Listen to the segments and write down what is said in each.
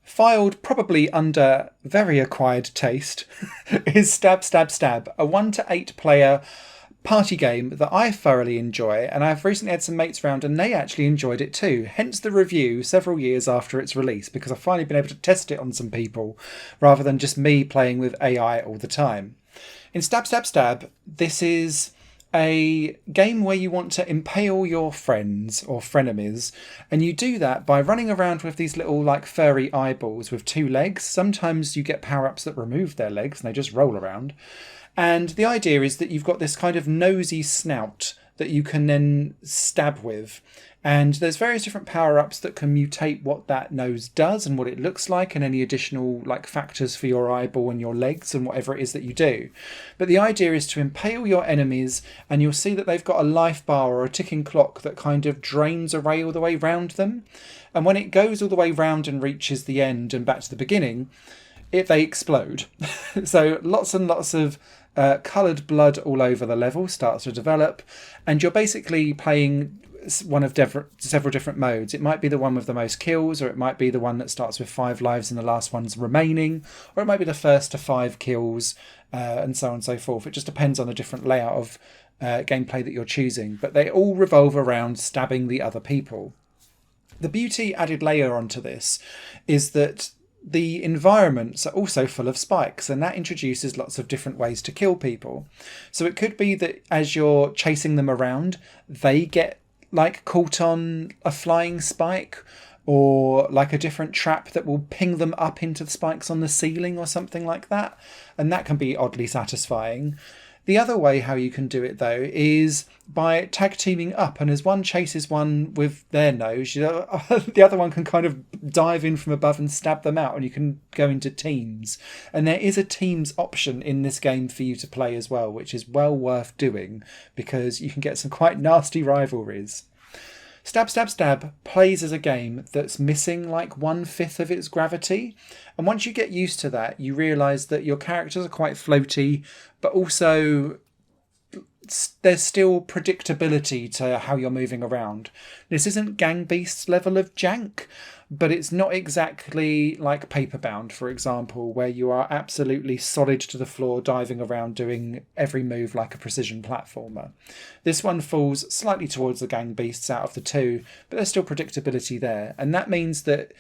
filed probably under very acquired taste, is Stab Stab Stab, a 1 to 8 player party game that I thoroughly enjoy, and I've recently had some mates round and they actually enjoyed it too, hence the review several years after its release, because I've finally been able to test it on some people rather than just me playing with AI all the time. In Stab Stab Stab, this is a game where you want to impale your friends or frenemies, and you do that by running around with these little like furry eyeballs with 2 legs. Sometimes you get power-ups that remove their legs and they just roll around. And the idea is that you've got this kind of nosy snout that you can then stab with. And there's various different power-ups that can mutate what that nose does and what it looks like, and any additional like factors for your eyeball and your legs and whatever it is that you do. But the idea is to impale your enemies, and you'll see that they've got a life bar or a ticking clock that kind of drains away all the way round them. And when it goes all the way round and reaches the end and back to the beginning, they explode. So lots and lots of coloured blood all over the level starts to develop, and you're basically playing one of several different modes. It might be the one with the most kills, or it might be the one that starts with 5 lives and the last one's remaining, or it might be the first to 5 kills, and so on and so forth. It just depends on the different layout of gameplay that you're choosing, but they all revolve around stabbing the other people. The beauty added layer onto this is that the environments are also full of spikes, and that introduces lots of different ways to kill people. So it could be that as you're chasing them around, they get like caught on a flying spike, or like a different trap that will ping them up into the spikes on the ceiling or something like that. And that can be oddly satisfying. The other way how you can do it, though, is by tag teaming up, and as one chases one with their nose, the other one can kind of dive in from above and stab them out, and you can go into teams. And there is a teams option in this game for you to play as well, which is well worth doing, because you can get some quite nasty rivalries. Stab Stab Stab plays as a game that's missing like 1/5 of its gravity, and once you get used to that, you realise that your characters are quite floaty, but also there's still predictability to how you're moving around. This isn't Gang Beasts level of jank, but it's not exactly like Paperbound, for example, where you are absolutely solid to the floor, diving around doing every move like a precision platformer. This one falls slightly towards the Gang Beasts out of the two, but there's still predictability there. And that means that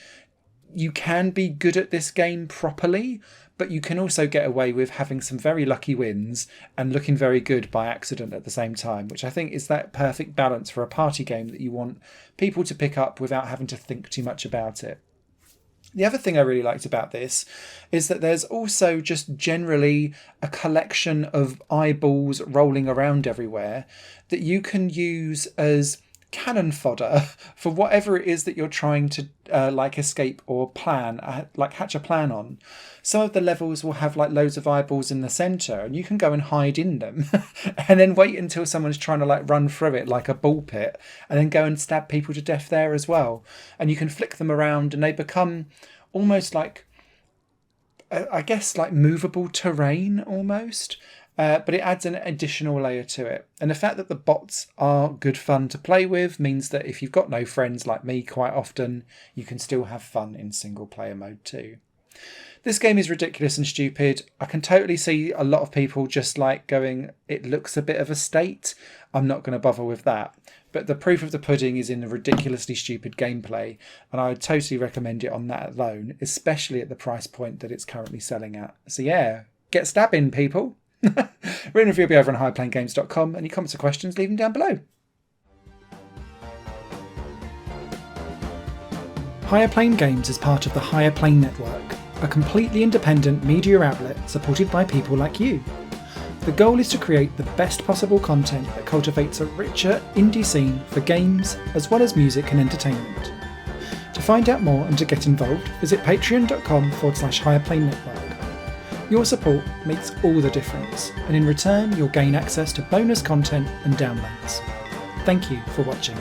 you can be good at this game properly, but you can also get away with having some very lucky wins and looking very good by accident at the same time, which I think is that perfect balance for a party game that you want people to pick up without having to think too much about it. The other thing I really liked about this is that there's also just generally a collection of eyeballs rolling around everywhere that you can use as cannon fodder for whatever it is that you're trying to escape or plan, hatch a plan on. Some of the levels will have like loads of eyeballs in the center, and you can go and hide in them and then wait until someone's trying to run through it like a ball pit, and then go and stab people to death there as well. And you can flick them around and they become almost like movable terrain almost. But it adds an additional layer to it. And the fact that the bots are good fun to play with means that if you've got no friends like me quite often, you can still have fun in single player mode too. This game is ridiculous and stupid. I can totally see a lot of people just going, it looks a bit of a state. I'm not going to bother with that. But the proof of the pudding is in the ridiculously stupid gameplay, and I would totally recommend it on that alone, especially at the price point that it's currently selling at. So yeah, get stabbing, people. Written review will be over on highplayinggames.com. Any comments or questions, leave them down below. Higher Plane Games is part of the Higher Plane Network, a completely independent media outlet supported by people like you. The goal is to create the best possible content that cultivates a richer indie scene for games as well as music and entertainment. To find out more and to get involved, visit patreon.com/Higher Plane Network. Your support makes all the difference, and in return you'll gain access to bonus content and downloads. Thank you for watching.